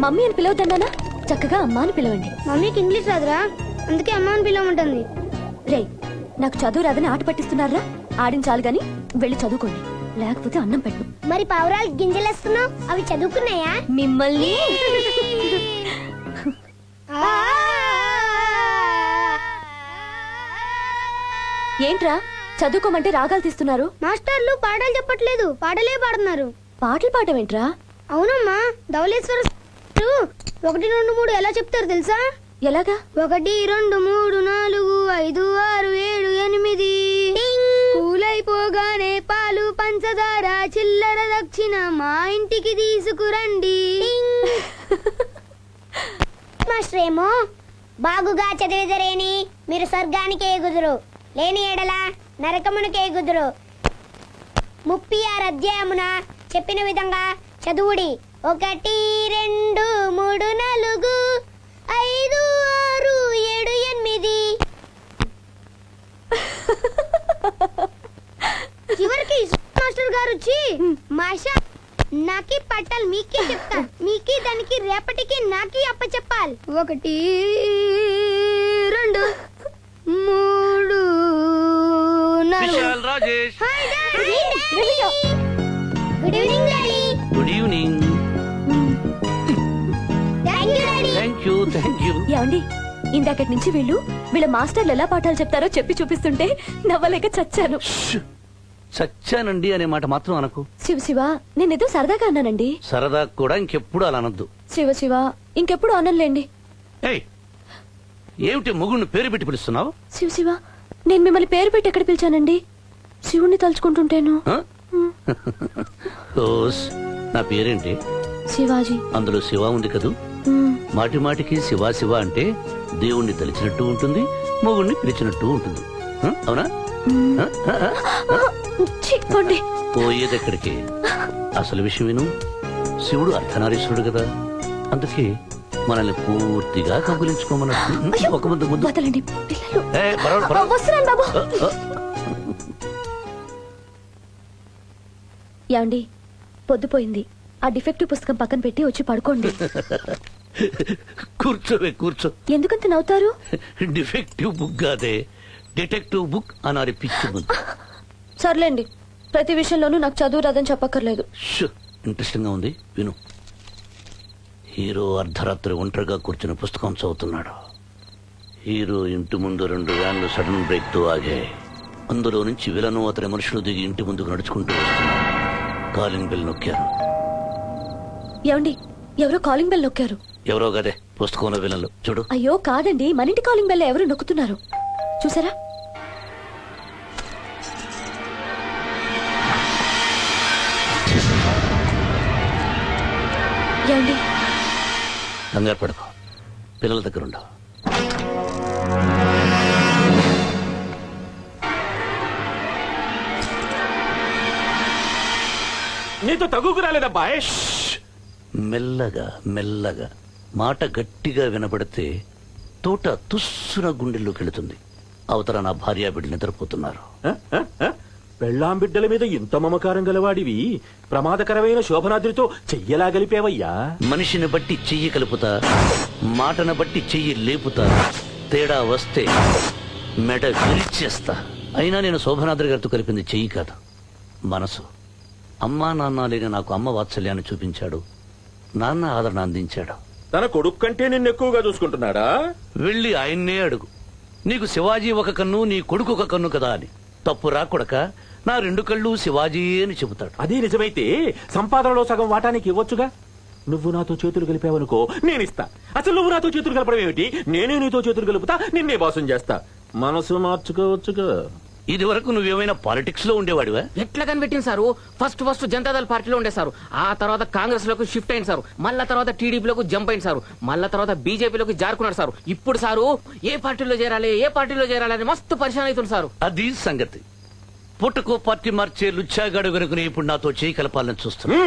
Mummy అని పిలవద్దన్నానా? చక్కగా అమ్మ అని పిలవండి. మమ్మీకి ఇంగ్లీష్ రాదురా, అందుకే అమ్మ అని పిలవమంటుంది. రే, నాకు చదువు రాదని ఆట పట్టిస్తున్నారా? ఆడించాలి గాని వెళ్ళి చదువుకోండి, లేకపోతే అన్నం పెట్టు. మరి పావురాలు గింజలేస్తున్నావు, అవి చదువుకున్నాయా? మిమ్మల్ని ఏంట్రా చదువుకోమంటే రాగాలు తీస్తున్నారు? మాస్టర్లు పాటలు చెప్పట్లేదు, పాటలే పాడుతున్నారు. పాటలు పాడమేంట్రా? అవునమ్మా, ధవళేశ్వర 1 2 3 ఎలా చెప్తారు తెలుసా? ఎలాగా? 1 2 3 4 5 6 7 8 పూలైపోగానే పాలు పంచదార చిల్లర దక్షిణ మా ఇంటికి తీసుకురండి. మాస్టర్ ఏమో బాగుగా చదివిదరేని మీరు స్వర్గానికి ఎగుదురు, లేని ఎడల నరకమునకే ఎగుదురు. 36 అధ్యాయమున చెప్పిన విధంగా చదువుడి. 1 2 3 4 5 6 7 8. చివరికి మాస్టర్ గారు వచ్చి మాషా నాకి పట్టాలి, మీకే చెప్తా, మీకి దానికి రేపటికి నాకి అప్ప చెప్పాలి. 1 2 3 Vishal Rajesh. Good evening daddy. Good evening. Thank you daddy. Thank you. ఏమండి, ఇందాకటి నుంచి వీళ్ళ మాస్టర్లు ఎలా పాఠాలు చెప్తారో చెప్పి చూపిస్తుంటే నవ్వలేక చచ్చాను. చచ్చానండి అనే మాట మాత్రం అనకు. శివ శివ, నేనేదో సరదాగా అన్నానండి. సరదా కూడా ఇంకెప్పుడు అలా అనొద్దు. శివ శివ, ఇంకెప్పుడు అనలేండి. ఏయ్, ఏమిటి మొగుడిని పేరు పెట్టి పిలుస్తున్నావు? శివ శివ, నేను మిమ్మల్ని పేరు పెట్టి ఎక్కడ పిలిచానండి? శివుణ్ణి తలుచుకుంటుంటేను. ఆ? ఓస్, నా పేరేంటి? శివాజీ. అందులో శివ ఉంది కదూ. మాటి మాటికి శివ శివ అంటే దేవుణ్ణి తలిచినట్టు ఉంటుంది, మొగుడిని పిలిచినట్టు ఉంటుంది. అవునా? పోయేదెక్కడికి? అసలు విషయం విను. శివుడు అర్ధనారీశ్వరుడు కదా, అందుకే మనల్ని పూర్తిగా కబులించుకోమన్నట్టు. ఒక ముందు ముందు వదలండి పిల్లలు. వస్తున్నాను బాబు. యాండి, పొద్దుపోయింది. ఆ డిఫెక్టివ్ పుస్తకం పక్కన పెట్టి వచ్చి పడుకోండి. కూర్చోవే, కూర్చో. ఎందుకంత నవ్వుతారు? డిఫెక్టివ్ బుక్ కాదే, డిటెక్టివ్ బుక్ అనాలి పిచ్చి ముందు. సర్లేండి, ప్రతి విషయంలోనూ నాకు చదువు రాదని చెప్పక్కర్లేదు. ఇంట్రెస్టింగ్ గా ఉంది, విను. హీరో అర్ధరాత్రి ఒంటరిగా కూర్చుని పుస్తకం చదువుతున్నాడు. హీరో ఇంటి ముందు 2 వ్యాన్లు సడన్ బ్రేక్ తో ఆగాయి. అందులో నుంచి విలను అతని మనుషులు దిగి ఇంటి ముందుకు నడుచుకుంటూ వస్తున్నారు. కాలింగ్ బెల్ నొక్కారు. ఏమండి, ఎవరో కాలింగ్ బెల్ నొక్కారు. ఎవరో కదే పుస్తకంలో విలన్లు. చూడు. అయ్యో కాదండి, మన ఇంటి కాలింగ్ బెల్ ఎవరు నొక్కుతున్నారు చూసారా? ఏమండి, కంగారు పడుకో, పిల్లల దగ్గర ఉండవు. నీతో తగుకు రాలేదబ్బాయ్. మెల్లగా మెల్లగా మాట గట్టిగా వినబడితే తోట తుస్సున గుండెల్లోకి వెళుతుంది. అవతల నా భార్య బిడ్డ నిద్రపోతున్నారు. పెళ్ళాం బిడ్డల మీద ఇంత మమకారం గలవాడివి ప్రమాదకరమైన శోభనాద్రితో చెయ్యలా గలిపేవయ్యా. మనిషిని బట్టి చెయ్యి కలుపుతా, మాటను బట్టి చెయ్యి లేపుతా. తేడా వస్తే మెడ విరిచేస్తా. అయినా నేను శోభనాద్రి గారితో కలిపింది చెయ్యి కాదు, మనసు. అమ్మా నాన్న లేని నాకు అమ్మ వాత్సల్యాన్ని చూపించాడు, నాన్న ఆదరణ అందించాడు. తన కొడుకు కంటే నిన్ను ఎక్కువగా చూసుకుంటున్నాడా? వెళ్ళి ఆయన్నే అడుగు. నీకు శివాజీ ఒక కన్ను, నీ కొడుకు ఒక కన్ను కదా అని. తప్పు రాకొడక, నా 2 కళ్ళు శివాజీ అని చెబుతాడు. అదే నిజమైతే సంపాదనలో సగం వాటానికి ఇవ్వొచ్చుగా. నువ్వు నాతో చేతులు కలిపావనుకో, నేనిస్తా. అసలు నువ్వు నాతో చేతులు కలపడం ఏమిటి? నేనే నీతో చేతులు కలుపుతా, నిన్నే బాసం చేస్తా. మనసు మార్చుకోవచ్చుగా. ఇది వరకు నువ్వేమైనా పాలిటిక్స్ లో ఉండేవాడివా? ఎట్లా కనిపెట్టింది సారు? ఫస్ట్ జనతాదళ పార్టీలో ఉండే సారు, ఆ తర్వాత కాంగ్రెస్ లోకి షిఫ్ట్ అయింది సారు, మళ్ళా తర్వాత టీడీపీలోకి జంప్ అయింది సారు, మళ్ళా తర్వాత బీజేపీలోకి జారుకున్నాడు సారు. ఇప్పుడు సారు ఏ పార్టీలో చేరాలి అని మస్తు పరిశాన్ అవుతుంది సారు. అది సంగతి. పుట్టకో పార్టీ మార్చే లుచ్చాగాడు వెనుకని ఇప్పుడు నాతో చెయ్యి కలపాలని చూస్తున్నా.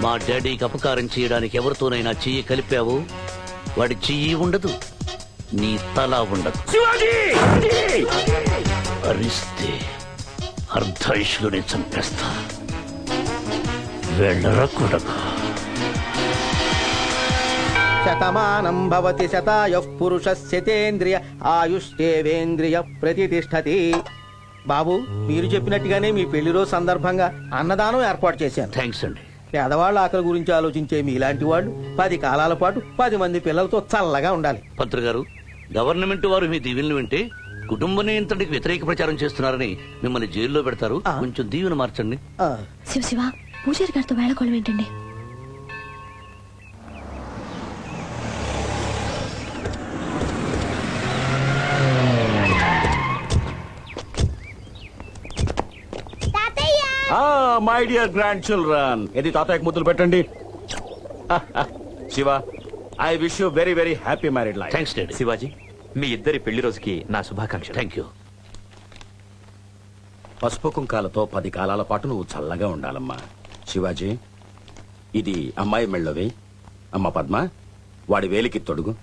మా డాడీకి అపకారం చేయడానికి ఎవరితోనైనా చెయ్యి కలిపావు, వాడి చెయ్యి ఉండదు, నీ తల ఉండదు. అరిస్తే అర్ధాయుషులోనే చంపేస్తా. వెళ్ళరా కొడక. శతమానం భవతి శతాయః పురుషస్యతేంద్రియ ఆయుష్ేవేంద్రియ ప్రతిష్టతి. బాబు, మీరు చెప్పినట్టుగానే మీ పెళ్లి రోజు సందర్భంగా అన్నదానం ఏర్పాటు చేశాను. థ్యాంక్స్ అండి. పేదవాళ్ళ ఆకలి గురించి ఆలోచించే మీలాంటి వాళ్ళు 10 కాలాల పాటు 10 మంది పిల్లలతో చల్లగా ఉండాలి. పంతులు గారు, గవర్నమెంట్ వారు మీ దీవెనలు వింటే కుటుంబ నియంత్రణకి వ్యతిరేక ప్రచారం చేస్తున్నారని మిమ్మల్ని జైల్లో పెడతారు. కొంచెం దీవెన మార్చండి. ఆ, శివ శివ, పూజారి గారితో వేళకోళం ఏంటండి? తాతయ్య మై డియర్ గ్రాండ్ చిల్డ్రన్, ఇది తాతయ్యకు ముద్దులు పెట్టండి. Shiva, I wish you very very happy married life. Thanks daddy. Shivaji, మీ ఇద్దరి పెళ్లి రోజుకి నా శుభాకాంక్షలు. Thank you. పసుపు కుంకాలతో 10 కాలాల పాటు నువ్వు చల్లగా ఉండాలమ్మా. శివాజీ, ఇది అమ్మాయి మెళ్ళవి. అమ్మ పద్మ, వాడి వేలికి తొడుగు.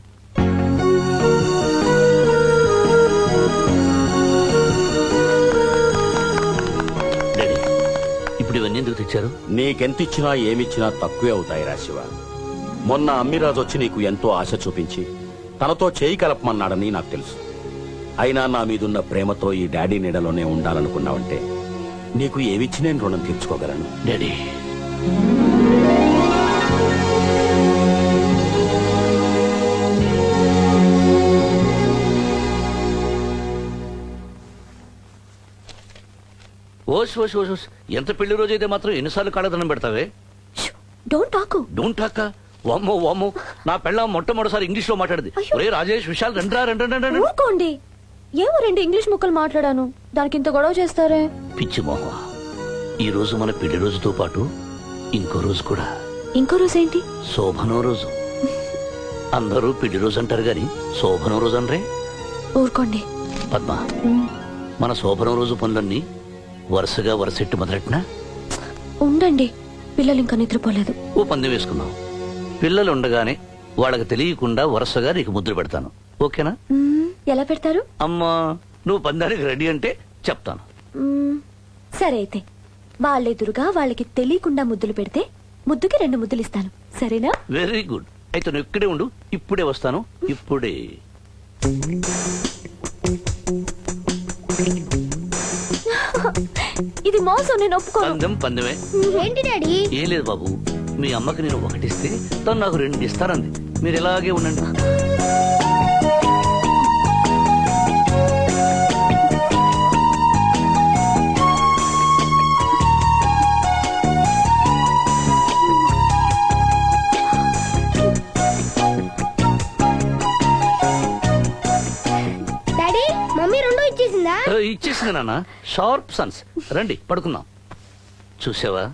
డాడీ, ఇప్పుడు ఇవన్నీ ఎందుకు తెచ్చారు? నీకెంతిచ్చినా ఏమిచ్చినా తక్కువే అవుతాయిరా శివ. మొన్న అమ్మిరాజు వచ్చి నీకు ఎంతో ఆశ చూపించి తనతో చేయి కలపమన్నాడని నాకు తెలుసు. అయినా నా మీదున్న ప్రేమతో ఈ డాడీ నీడలోనే ఉండాలనుకున్నావంటే నీకు ఏమిచ్చి నేను రుణం తీర్చుకోగలను. డాడీ, ఓస్ ఓస్ ఓస్ ఓస్. ఎంత పెళ్లి రోజు అయితే మాత్రం ఎన్నిసార్లు కాళ్ళదనం పెడతావే? Don't talk. Don't talk. వామ్మో వామ్మో, నా పెళ్ళాం మొట్టమొదటిసారి ఇంగ్లీష్ లో మాట్లాడింది. ఒరే రాజేష్, విశాల్, రండ్రా రండి. ఊరుకోండి. ఏమో 2 ఇంగ్లీష్ ముక్కలు మాట్లాడాను, దానికి ఇంత గొడవ చేస్తారే? పిచ్చి మోహ, ఈ రోజు మన పెళ్లి రోజుతో పాటు ఇంకో రోజు కూడా. ఇంకో రోజు ఏంటి? శోభనో రోజు. అందరూ పెళ్లి రోజు అంటారు గాని శోభనో రోజు అనరే. ఊరుకోండి. పద్మ, మన శోభనం రోజు పనులన్నీ వరుసగా వరుసెట్టు మొదలెట్టినా? ఉండండి, పిల్లలు ఇంకా నిద్రపోలేదు. ఓ పందెం వేసుకుందాం. పిల్లలు ఉండగానే వాళ్ళకి తెలియకుండా వరుసగా నీకు ముద్ర పెడతాను. ఓకేనా? ఎలా పెడతారు? అమ్మా, నువ్వు పందానికి రెడీ అంటే చెప్తాను. సరే అయితే, వాళ్ళెదురుగా వాళ్ళకి తెలియకుండా ముద్దులు పెడితే ముద్దుకి 2 ముద్దులు ఇస్తాను. సరేనా? Very good. అయితే నువ్వు ఇక్కడే ఉండు, ఇప్పుడే వస్తాను. ఇప్పుడే. ఇది మోసం, నేను ఒప్పుకోను. పందెం పందెమే. ఏంటి డాడీ? ఏం లేదు బాబు, మీ అమ్మకి నేను 1 ఇస్తే తను నాకు 2 ఇస్తానంది. మీరు ఇలాగే ఉండండి. Daddy, mummy 2 ఇచ్చేసిందా? ఇచ్చేసింది నాన్న. Sharp Sons. రండి పడుకుందాం. చూసావా,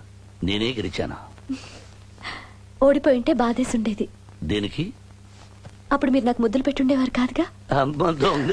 నేనే గెలిచాను. ఓడిపోయి ఉంటే బాధేసి ఉండేది. దేనికి? అప్పుడు మీరు నాకు ముద్దులు పెట్టుండేవారు కాదుగా. అమ్మ దొంగ.